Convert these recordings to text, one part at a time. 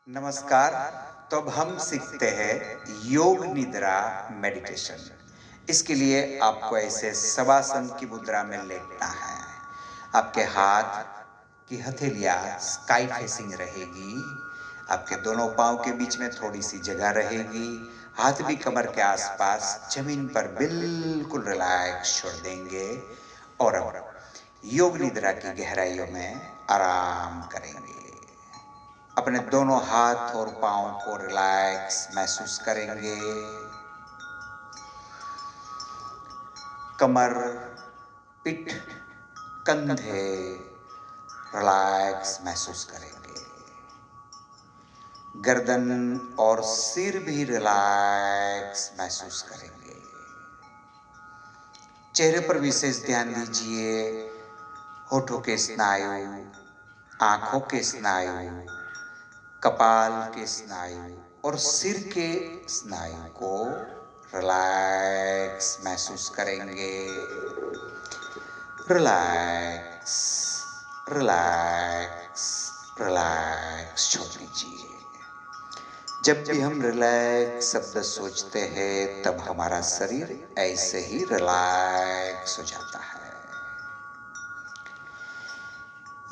नमस्कार। तो अब हम सीखते हैं योग निद्रा मेडिटेशन। इसके लिए आपको ऐसे शवासन की मुद्रा में लेटना है। आपके हाथ की हथेलियां स्काई फेसिंग रहेगी। आपके दोनों पांव के बीच में थोड़ी सी जगह रहेगी। हाथ भी कमर के आसपास जमीन पर बिल्कुल रिलैक्स छोड़ देंगे और अब योग निद्रा की गहराइयों में आराम करेंगे। अपने दोनों हाथ और पांव को रिलैक्स महसूस करेंगे। कमर, पिठ, कंधे रिलैक्स महसूस करेंगे। गर्दन और सिर भी रिलैक्स महसूस करेंगे। चेहरे पर विशेष ध्यान दीजिए। होठों के स्नायु, आंखों के स्नायु, कपाल के स्नायु और सिर के स्नायु को रिलैक्स महसूस करेंगे। रिलैक्स, रिलैक्स, रिलैक्स छोड़ दीजिए। जब भी हम रिलैक्स शब्द सोचते हैं तब हमारा शरीर ऐसे ही रिलैक्स हो जाता है।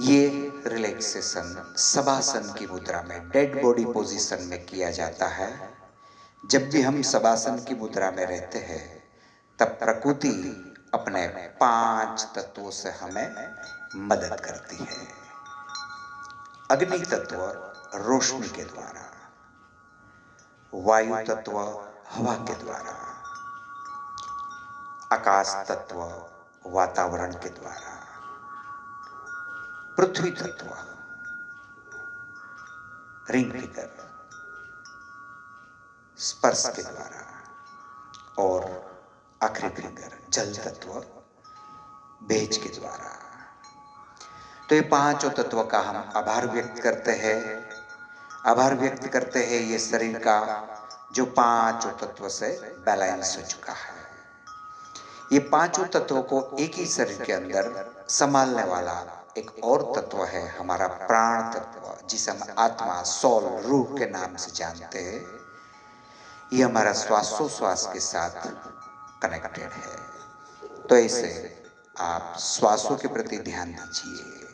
ये रिलैक्सेशन शवासन की मुद्रा में डेड बॉडी पोजीशन में किया जाता है। जब भी हम शवासन की मुद्रा में रहते हैं तब प्रकृति अपने 5 तत्वों से हमें मदद करती है। अग्नि तत्व रोशनी के द्वारा, वायु तत्व हवा के द्वारा, आकाश तत्व वातावरण के द्वारा, पृथ्वी तत्व रिंग फिगर स्पर्श के द्वारा और आखिरी फिगर जल तत्व भेज के द्वारा। तो ये 5 तत्व का हम आभार व्यक्त करते हैं। आभार व्यक्त करते हैं ये शरीर का जो 5 तत्व से बैलेंस हो चुका है। ये 5 तत्वों को एक ही शरीर के अंदर संभालने वाला एक और तत्व है हमारा प्राण तत्व, जिसे हम आत्मा, सोल, रूह के नाम से जानते हैं। ये हमारा श्वासोश्वास के साथ कनेक्टेड है। तो ऐसे आप श्वासों के प्रति ध्यान दीजिए।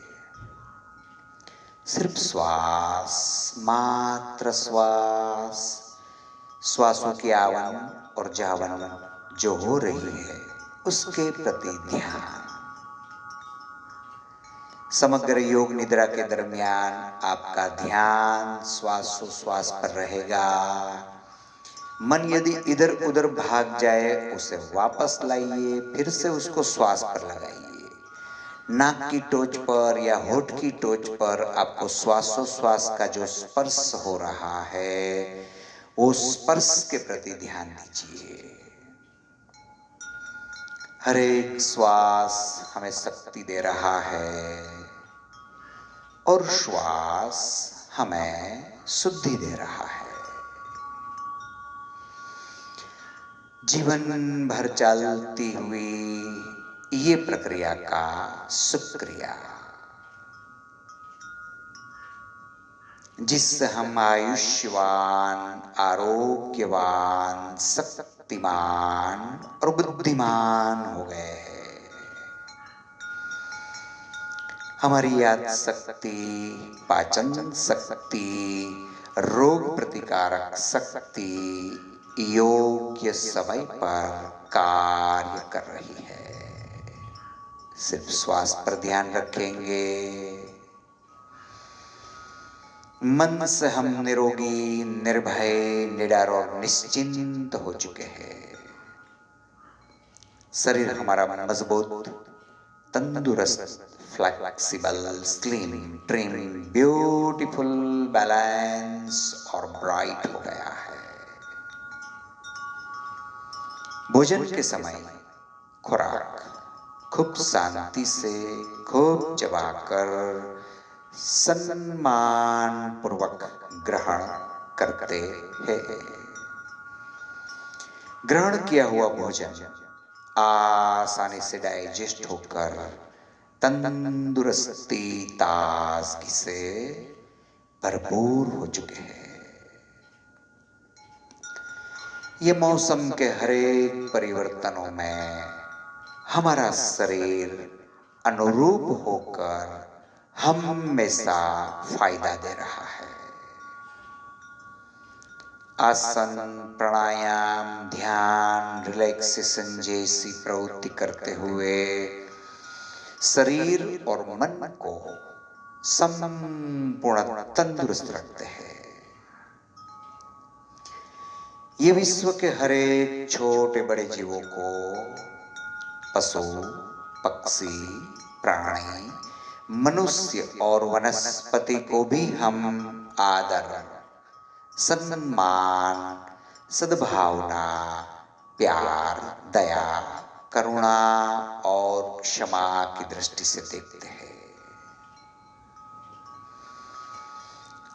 सिर्फ श्वास, मात्र श्वास, श्वासों की आवन और जावन जो हो रही है उसके प्रति ध्यान। समग्र योग निद्रा के दरमियान आपका ध्यान श्वासोश्वास पर रहेगा। मन यदि इधर उधर भाग जाए उसे वापस लाइए, फिर से उसको श्वास पर लगाइए। नाक की टोच पर या होठ की टोच पर आपको श्वासोश्वास का जो स्पर्श हो रहा है वो स्पर्श के प्रति ध्यान दीजिए। हर एक श्वास हमें शक्ति दे रहा है और श्वास हमें शुद्धि दे रहा है। जीवन भर चलती हुई ये प्रक्रिया का शुक्रिया, जिससे हम आयुष्यवान, आरोग्यवान, शक्तिमान और बुद्धिमान हो गए हैं। हमारी याद शक्ति, पाचन शक्ति, रोग प्रतिकारक शक्ति योग्य समय पर कार्य कर रही है। सिर्फ श्वास पर ध्यान रखेंगे। मन से हम निरोगी, निर्भय, निडर और निश्चिंत हो चुके हैं। शरीर हमारा मजबूत, तंदुरुस्त, flexible, slim, trim, beautiful, balance और ब्राइट हो गया है। भोजन के समय खुराक खूब शांति से, खूब चबाकर, सम्मान पूर्वक ग्रहण करते हैं। ग्रहण किया हुआ भोजन आसानी से डाइजेस्ट होकर तंदुरुस्ती, ताजगी से भरपूर हो चुके हैं। ये मौसम के हरेक परिवर्तनों में हमारा शरीर अनुरूप होकर हमेशा फायदा दे रहा है। आसन, प्राणायाम, ध्यान, रिलैक्सेशन जैसी प्रवृत्ति करते हुए शरीर और मन को संपूर्ण तंदुरुस्त रखते हैं। ये विश्व के हरेक छोटे बड़े जीवों को, पशु, पक्षी, प्राणी, मनुष्य और वनस्पति को भी हम आदर, सम्मान, सद्भावना, प्यार, दया, करुणा और क्षमा की दृष्टि से देखते हैं।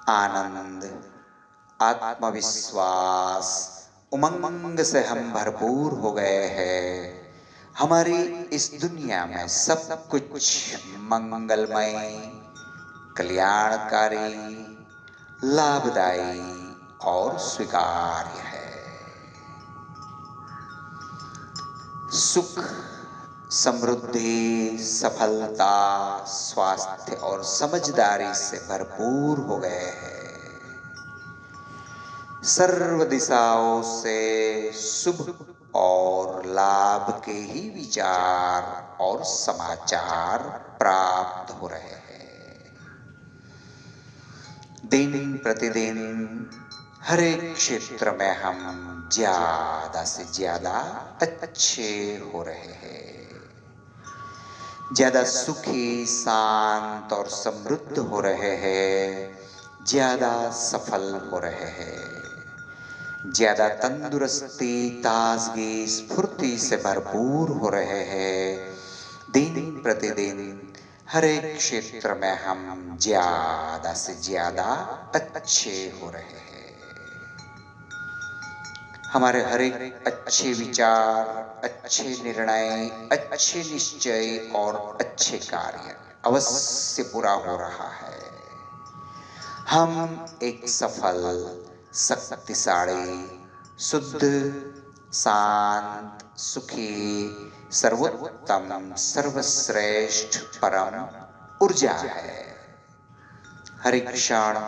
आनंद, आत्मविश्वास, उमंग से हम भरपूर हो गए हैं। हमारी इस दुनिया में सब कुछ मंगलमय, कल्याणकारी, लाभदायी और स्वीकार्य है। सुख, समृद्धि, सफलता, स्वास्थ्य और समझदारी से भरपूर हो गए हैं। सर्व दिशाओं से शुभ और लाभ के ही विचार और समाचार प्राप्त हो रहे हैं। दिन प्रतिदिन हर एक क्षेत्र में हम ज्यादा से ज्यादा अच्छे हो रहे हैं, ज्यादा सुखी, शांत और समृद्ध हो रहे हैं, ज्यादा सफल हो रहे हैं, ज्यादा तंदुरुस्ती, ताजगी, स्फूर्ति से भरपूर हो रहे हैं। दिन प्रतिदिन हर एक क्षेत्र में हम ज्यादा से ज्यादा अच्छे हो रहे हैं। हमारे हर एक अच्छे विचार, अच्छे निर्णय, अच्छे निश्चय और अच्छे कार्य अवश्य पूरा हो रहा है। हम एक सफल, शक्तिशाली, शुद्ध, शांत, सुखी, सर्वोत्तम, सर्वश्रेष्ठ, परम ऊर्जा है। हर एक क्षण,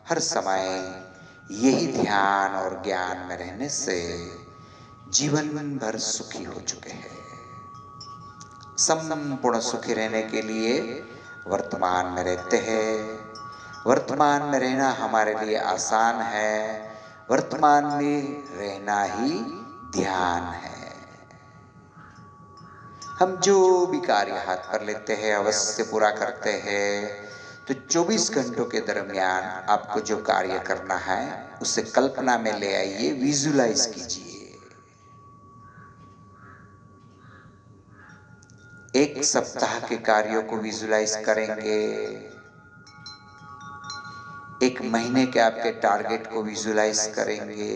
हर समय यही ध्यान और ज्ञान में रहने से जीवन भर सुखी हो चुके हैं। संपूर्ण सुखी रहने के लिए वर्तमान में रहते हैं। वर्तमान में रहना हमारे लिए आसान है। वर्तमान में रहना ही ध्यान है। हम जो भी कार्य हाथ पर लेते हैं अवश्य पूरा करते हैं। तो 24 घंटों के दरमियान आपको जो कार्य करना है उसे कल्पना में ले आइए, विजुलाइज कीजिए। एक सप्ताह के कार्यों को विजुलाइज करेंगे, एक महीने के आपके टारगेट को विजुलाइज करेंगे,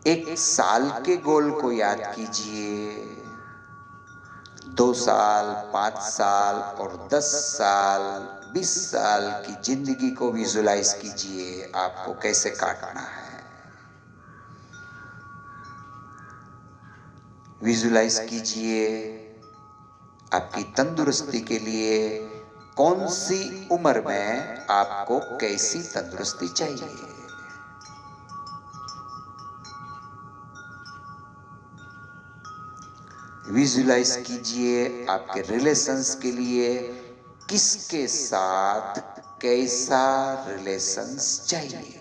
एक साल के गोल को याद कीजिए, 2 साल, 5 साल और 10 साल, 20 साल की जिंदगी को विजुलाइज कीजिए। आपको कैसे काटना है, विजुलाइज कीजिए। आपकी तंदुरुस्ती के लिए कौन सी उम्र में आपको कैसी तंदुरुस्ती चाहिए। विजुलाइज कीजिए आपके रिलेशंस के लिए किसके साथ कैसा रिलेशंस चाहिए।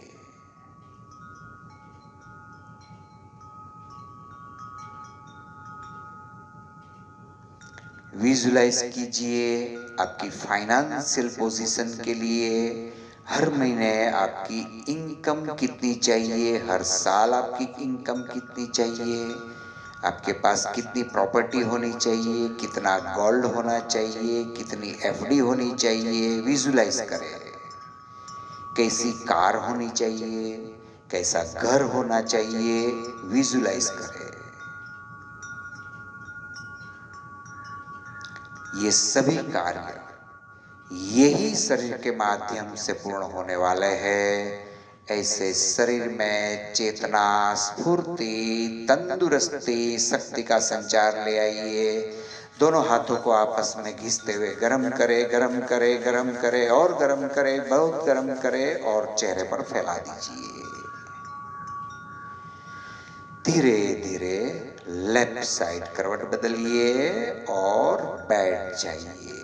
विजुलाइज कीजिए आपकी फाइनेंशियल पोजीशन के लिए हर महीने आपकी इनकम कितनी चाहिए, हर साल आपकी इनकम कितनी चाहिए, आपके पास कितनी प्रॉपर्टी होनी चाहिए, कितना गोल्ड होना चाहिए, कितनी एफडी होनी चाहिए। विजुलाइज करें कैसी कार होनी चाहिए, कैसा घर होना चाहिए। विजुलाइज करें। ये सभी कार्य, यही शरीर के माध्यम से पूर्ण होने वाले हैं। ऐसे शरीर में चेतना, स्फूर्ति, तंदुरुस्ती, शक्ति का संचार ले आइए। दोनों हाथों को आपस में घिसते हुए गरम करे, गरम करे, गरम करे और गरम करे, बहुत गरम करे और चेहरे पर फैला दीजिए। धीरे धीरे लेफ्ट साइड करवट बदलिए और बैठ जाइए।